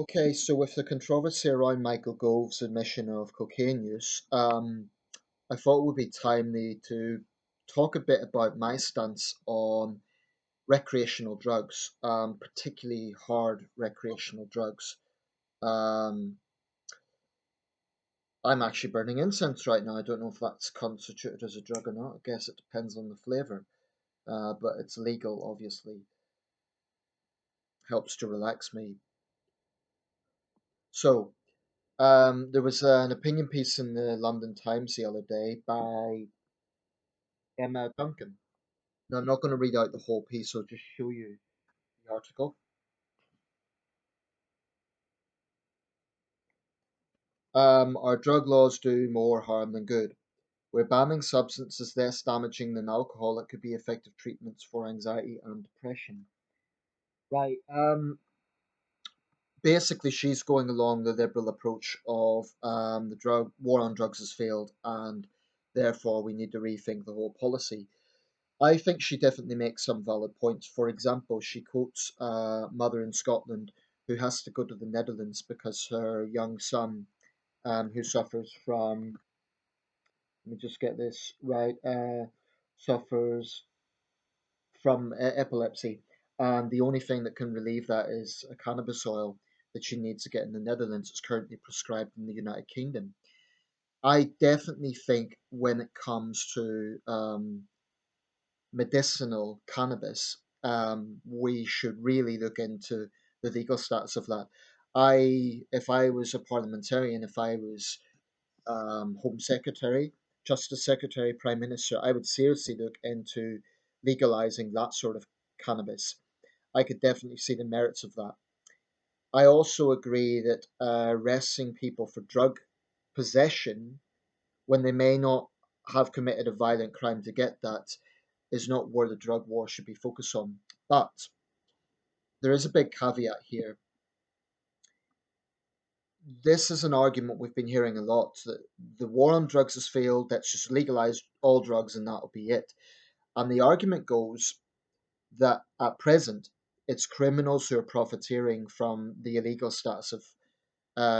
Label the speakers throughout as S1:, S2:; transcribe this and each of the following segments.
S1: Okay, so with the controversy around Michael Gove's admission of cocaine use, I thought it would be timely to talk a bit about my stance on recreational drugs, particularly hard recreational drugs. Um, I'm actually burning incense right now. I don't know if that's constituted as a drug or not. I guess it depends on the flavor, but it's legal, obviously. Helps to relax me. So, there was an opinion piece in the London Times the other day by Emma Duncan. Now, I'm not going to read out the whole piece, I'll just show you the article. Our drug laws do more harm than good. We're banning substances less damaging than alcohol that could be effective treatments for anxiety and depression. Right. Basically, she's going along the liberal approach of the drug war on drugs has failed, and therefore we need to rethink the whole policy. I think she definitely makes some valid points. For example, she quotes a mother in Scotland who has to go to the Netherlands because her young son, who suffers from, let me just get this right, suffers from epilepsy. And the only thing that can relieve that is a cannabis oil that she needs to get in the Netherlands. It's currently prescribed in the United Kingdom. I definitely think when it comes to medicinal cannabis, we should really look into the legal status of that. If I was a parliamentarian, if I was Home Secretary, Justice Secretary, Prime Minister, I would seriously look into legalizing that sort of cannabis. I could definitely see the merits of that. I also agree that arresting people for drug possession when they may not have committed a violent crime to get that is not where the drug war should be focused on. But there is a big caveat here. This is an argument we've been hearing a lot that the war on drugs has failed, let's just legalize all drugs and that'll be it. And the argument goes that at present, it's criminals who are profiteering from the illegal status of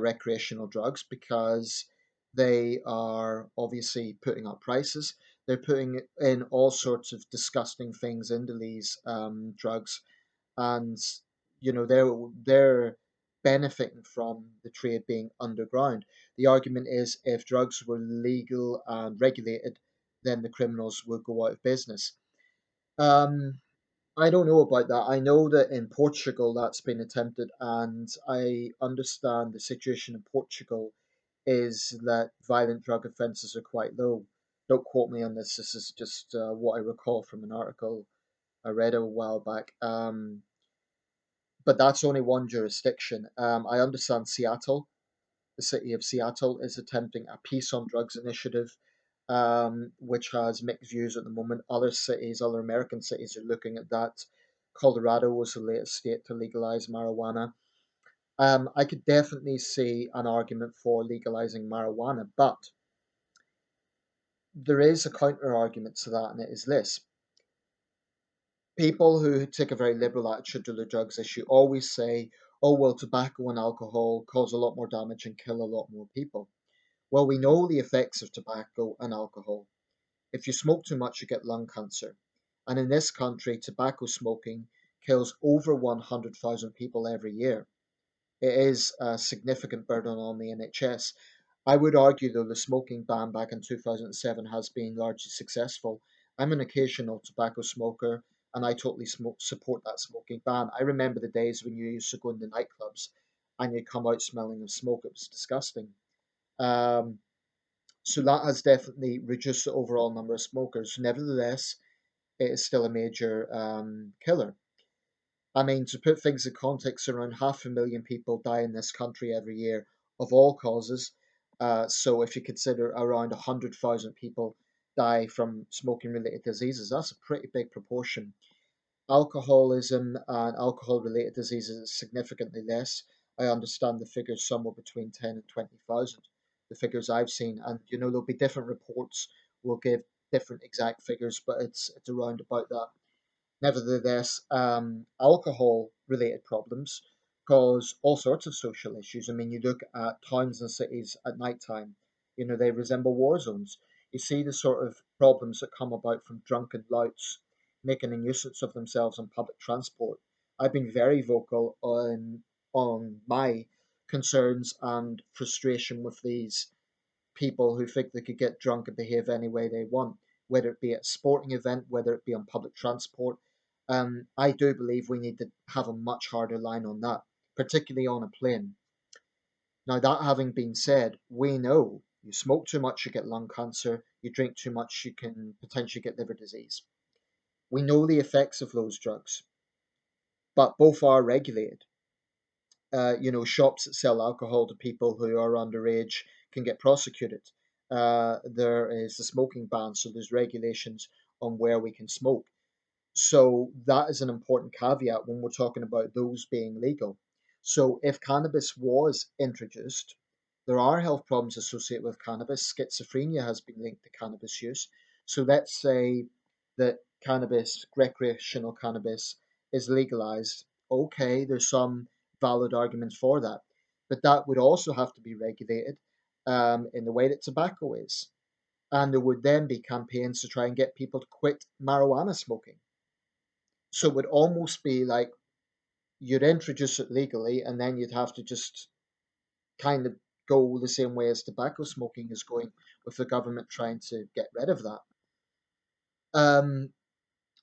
S1: recreational drugs because they are obviously putting up prices. They're putting in all sorts of disgusting things into these drugs, and they're benefiting from the trade being underground. The argument is if drugs were legal and regulated, then the criminals would go out of business. Um, I don't know about that. I know that in Portugal that's been attempted, and I understand the situation in Portugal is that violent drug offences are quite low. Don't quote me on this. This is just what I recall from an article I read a while back. But that's only one jurisdiction. I understand Seattle, the city of Seattle, is attempting a peace on drugs initiative, which has mixed views at the moment. Other cities, other American cities, are looking at that. Colorado was the latest state to legalize marijuana. I could definitely see an argument for legalizing marijuana, but there is a counter argument to that, and it is this. People who take a very liberal attitude to the drugs issue always say, oh, well, tobacco and alcohol cause a lot more damage and kill a lot more people. Well, we know the effects of tobacco and alcohol. If you smoke too much, you get lung cancer. And in this country, tobacco smoking kills over 100,000 people every year. It is a significant burden on the NHS. I would argue, though, the smoking ban back in 2007 has been largely successful. I'm an occasional tobacco smoker, and I totally support that smoking ban. I remember the days when you used to go into nightclubs and you'd come out smelling of smoke. It was disgusting. Um, so that has definitely reduced the overall number of smokers. Nevertheless, it is still a major killer. I mean, to put things in context, around 500,000 people die in this country every year of all causes. So if you consider around 100,000 people die from smoking related diseases, that's a pretty big proportion. Alcoholism and alcohol related diseases is significantly less. I understand the figures somewhere between 10 and 20,000, the figures I've seen. And, there'll be different reports will give different exact figures, but it's around about that. Nevertheless, alcohol related problems. cause all sorts of social issues. I mean, you look at towns and cities at night time, they resemble war zones. You see the sort of problems that come about from drunken louts making a nuisance of themselves on public transport. I've been very vocal on my concerns and frustration with these people who think they could get drunk and behave any way they want, whether it be at a sporting event, whether it be on public transport. I do believe we need to have a much harder line on that, particularly on a plane. Now, that having been said, we know you smoke too much, you get lung cancer, you drink too much, you can potentially get liver disease. We know the effects of those drugs, but both are regulated. Shops that sell alcohol to people who are underage can get prosecuted. There is a smoking ban, so there's regulations on where we can smoke. So that is an important caveat when we're talking about those being legal. So if cannabis was introduced, there are health problems associated with cannabis. Schizophrenia has been linked to cannabis use. So let's say that recreational cannabis, is legalized. Okay, there's some valid arguments for that. But that would also have to be regulated in the way that tobacco is. And there would then be campaigns to try and get people to quit marijuana smoking. So it would almost be like you'd introduce it legally and then you'd have to just kind of go the same way as tobacco smoking is going, with the government trying to get rid of that. Um,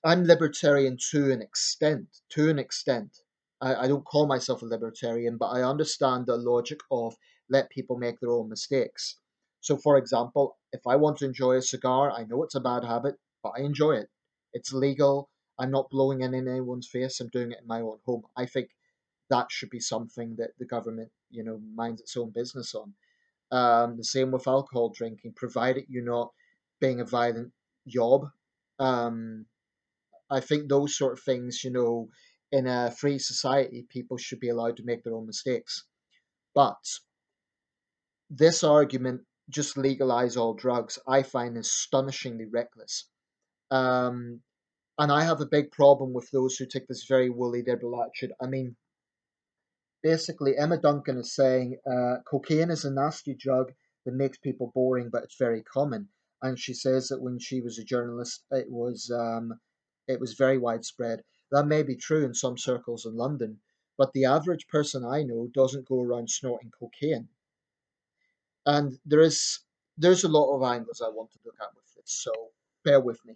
S1: I'm libertarian to an extent. To an extent. I don't call myself a libertarian, but I understand the logic of let people make their own mistakes. So, for example, if I want to enjoy a cigar, I know it's a bad habit, but I enjoy it. It's legal. I'm not blowing it in anyone's face. I'm doing it in my own home. I think that should be something that the government, minds its own business on. The same with alcohol drinking, provided you're not being a violent yob. Um, I think those sort of things, in a free society, people should be allowed to make their own mistakes. But this argument, just legalize all drugs, I find is astonishingly reckless. Um, and I have a big problem with those who take this very woolly liberal attitude. I mean, basically, Emma Duncan is saying cocaine is a nasty drug that makes people boring, but it's very common. And she says that when she was a journalist, it was very widespread. That may be true in some circles in London, but the average person I know doesn't go around snorting cocaine. And there's a lot of angles I want to look at with this, so bear with me.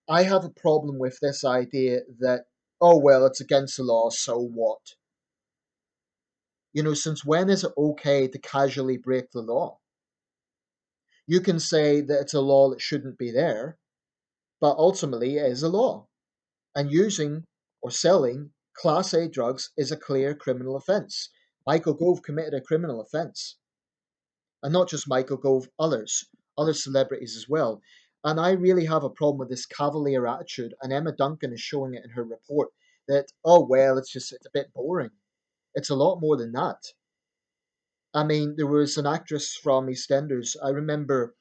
S1: I have a problem with this idea that, oh well, it's against the law, so what? Since when is it okay to casually break the law? You can say that it's a law that shouldn't be there, but ultimately it is a law. And using or selling Class A drugs is a clear criminal offence. Michael Gove committed a criminal offence. And not just Michael Gove, other celebrities as well. And I really have a problem with this cavalier attitude, and Emma Duncan is showing it in her report that, oh, well, it's a bit boring. It's a lot more than that. I mean, there was an actress from EastEnders. I remember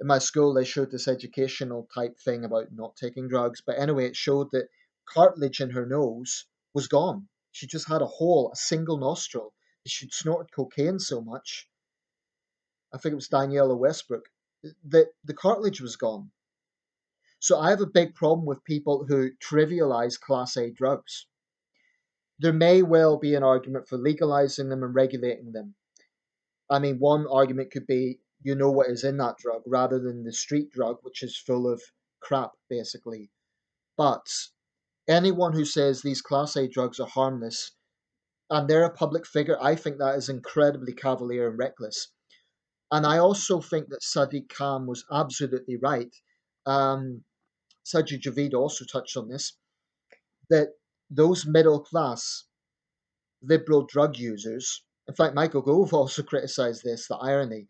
S1: in my school they showed this educational type thing about not taking drugs. But anyway, it showed that cartilage in her nose was gone. She just had a hole, a single nostril. She'd snorted cocaine so much. I think it was Daniela Westbrook. That the cartilage was gone. So I have a big problem with people who trivialize Class A drugs. There may well be an argument for legalizing them and regulating them. I mean, one argument could be you know what is in that drug rather than the street drug, which is full of crap, basically. But anyone who says these Class A drugs are harmless and they're a public figure, I think that is incredibly cavalier and reckless. And I also think that Sadiq Khan was absolutely right. Um, Sajid Javid also touched on this, that those middle class liberal drug users, in fact, Michael Gove also criticized this, the irony,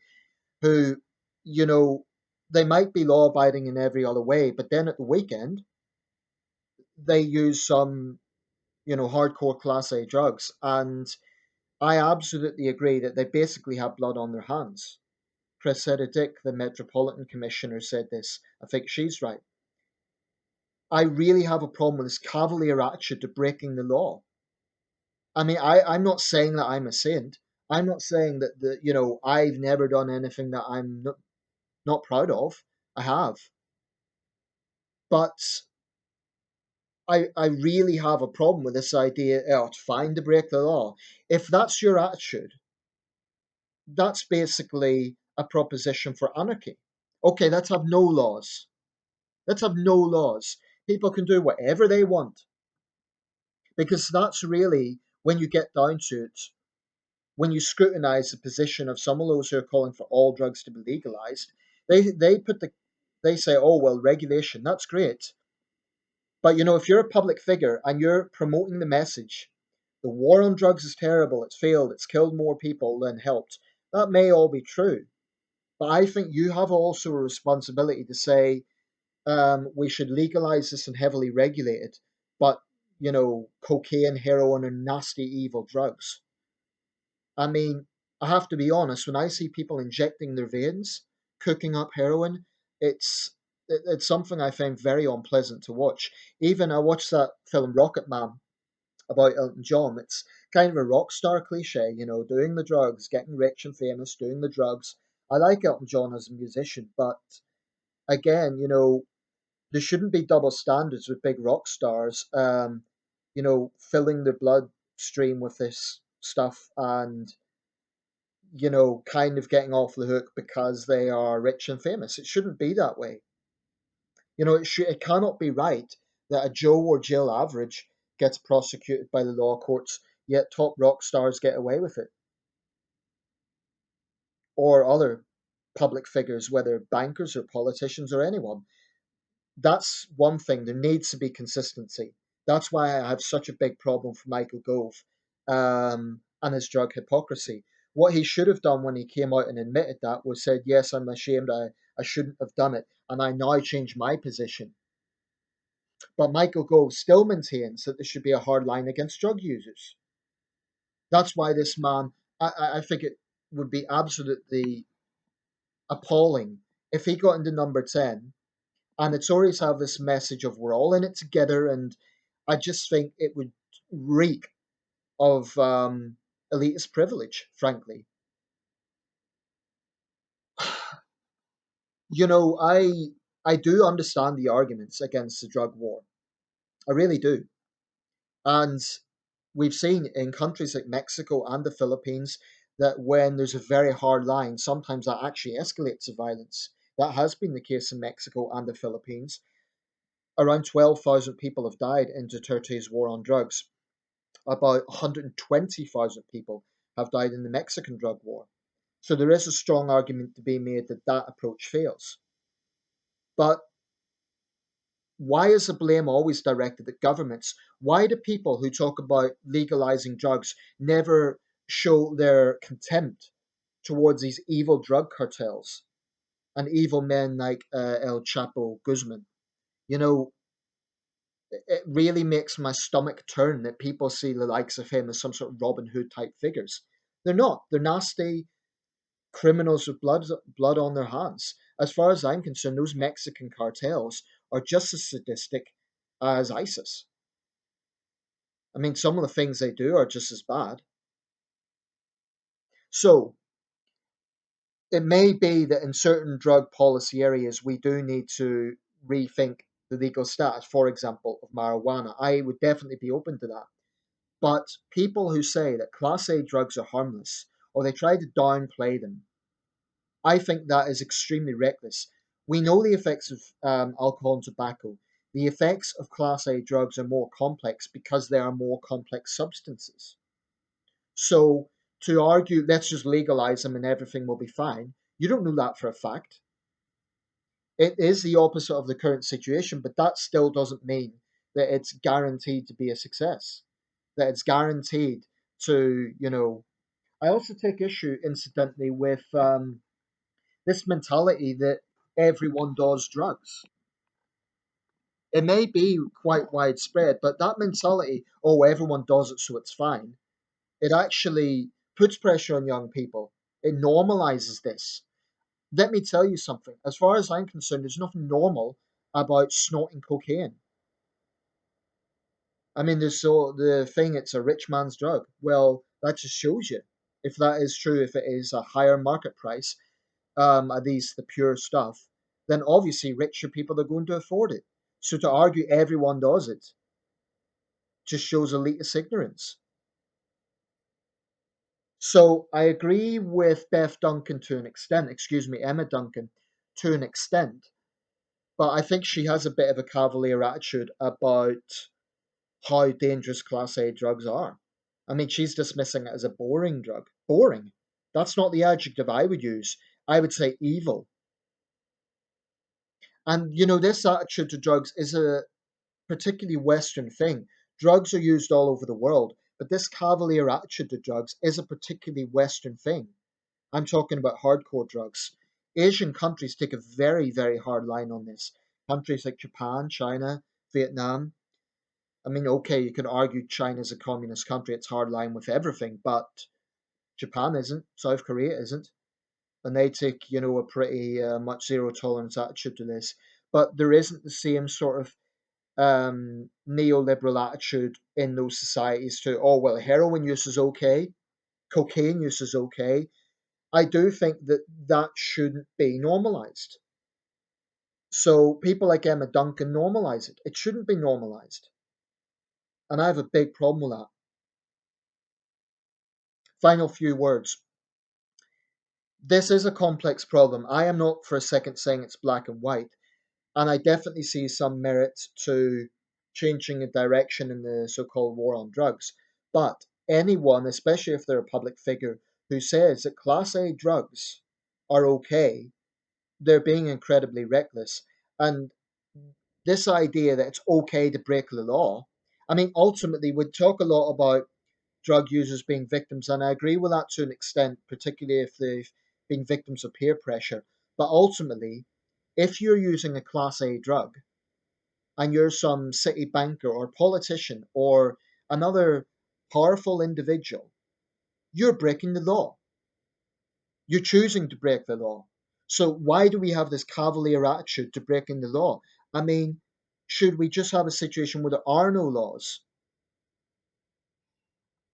S1: who, you know, they might be law abiding in every other way, but then at the weekend, they use some, hardcore Class A drugs. And I absolutely agree that they basically have blood on their hands. Cressida Dick, the Metropolitan Commissioner, said this. I think she's right. I really have a problem with this cavalier attitude to breaking the law. I mean, I'm not saying that I'm a saint. I'm not saying that I've never done anything that I'm not proud of. I have, but I really have a problem with this idea. Oh, it's fine to break the law. If that's your attitude, that's basically a proposition for anarchy. Okay, let's have no laws. Let's have no laws. People can do whatever they want because that's really, when you get down to it, when you scrutinize the position of some of those who are calling for all drugs to be legalized, they say, oh well, regulation, that's great. But if you're a public figure and you're promoting the message, the war on drugs is terrible, it's failed, it's killed more people than helped, that may all be true. But I think you have also a responsibility to say, we should legalize this and heavily regulate it. But, cocaine, heroin, and nasty, evil drugs. I mean, I have to be honest, when I see people injecting their veins, cooking up heroin, it's it's something I find very unpleasant to watch. Even I watched that film Rocket Man about Elton John. It's kind of a rock star cliche, doing the drugs, getting rich and famous, doing the drugs. I like Elton John as a musician, but again, there shouldn't be double standards with big rock stars, filling their bloodstream with this stuff and kind of getting off the hook because they are rich and famous. It shouldn't be that way. It cannot be right that a Joe or Jill average gets prosecuted by the law courts, yet top rock stars get away with it, or other public figures, whether bankers or politicians or anyone. That's one thing. There needs to be consistency. That's why I have such a big problem for Michael Gove, and his drug hypocrisy. What he should have done when he came out and admitted that was said, yes, I'm ashamed, I shouldn't have done it, and I now change my position. But Michael Gove still maintains that there should be a hard line against drug users. That's why this man, I think it would be absolutely appalling if he got into number 10. And it's always have this message of we're all in it together. And I just think it would reek of elitist privilege, frankly. I do understand the arguments against the drug war. I really do. And we've seen in countries like Mexico and the Philippines that when there's a very hard line, sometimes that actually escalates the violence. That has been the case in Mexico and the Philippines. Around 12,000 people have died in Duterte's war on drugs. About 120,000 people have died in the Mexican drug war. So there is a strong argument to be made that that approach fails. But why is the blame always directed at governments? Why do people who talk about legalizing drugs never show their contempt towards these evil drug cartels and evil men like El Chapo Guzman? You know, it really makes my stomach turn that people see the likes of him as some sort of Robin Hood type figures. They're not. They're nasty criminals with blood on their hands. As far as I'm concerned, those Mexican cartels are just as sadistic as ISIS. I mean, some of the things they do are just as bad. So it may be that in certain drug policy areas, we do need to rethink the legal status, for example, of marijuana. I would definitely be open to that. But people who say that Class A drugs are harmless or they try to downplay them, I think that is extremely reckless. We know the effects of alcohol and tobacco. The effects of Class A drugs are more complex because they are more complex substances. So to argue, let's just legalize them and everything will be fine, you don't know that for a fact. It is the opposite of the current situation, but that still doesn't mean that it's guaranteed to be a success, that it's guaranteed to, I also take issue, incidentally, with this mentality that everyone does drugs. It may be quite widespread, but that mentality, oh, everyone does it, so it's fine, it actually puts pressure on young people. It normalizes this. Let me tell you something. As far as I'm concerned, there's nothing normal about snorting cocaine. I mean, there's so the thing, it's a rich man's drug. Well, that just shows you if that is true, if it is a higher market price, are these the pure stuff, then obviously richer people are going to afford it. So to argue everyone does it just shows elitist ignorance. So I agree with Beth Duncan to an extent, excuse me, Emma Duncan to an extent, but I think she has a bit of a cavalier attitude about how dangerous Class A drugs are. I mean, she's dismissing it as a boring drug. Boring. That's not the adjective I would use. I would say evil. And this attitude to drugs is a particularly Western thing. Drugs are used all over the world, but this cavalier attitude to drugs is a particularly Western thing. I'm talking about hardcore drugs. Asian countries take a very, very hard line on this. Countries like Japan, China, Vietnam. I mean, okay, you can argue China's a communist country, it's hard line with everything, but Japan isn't, South Korea isn't, and they take, a pretty much zero tolerance attitude to this. But there isn't the same sort of neoliberal attitude in those societies to, oh, well, heroin use is okay, cocaine use is okay. I do think that that shouldn't be normalized. So people like Emma Duncan normalize it. It shouldn't be normalized. And I have a big problem with that. Final few words. This is a complex problem. I am not for a second saying it's black and white. And I definitely see some merit to changing the direction in the so called war on drugs. But anyone, especially if they're a public figure, who says that Class A drugs are okay, they're being incredibly reckless. And this idea that it's okay to break the law, I mean, ultimately, we talk a lot about drug users being victims, and I agree with that to an extent, particularly if they've been victims of peer pressure. But ultimately, if you're using a Class A drug and you're some city banker or politician or another powerful individual, you're breaking the law. You're choosing to break the law. So why do we have this cavalier attitude to breaking the law? I mean, should we just have a situation where there are no laws?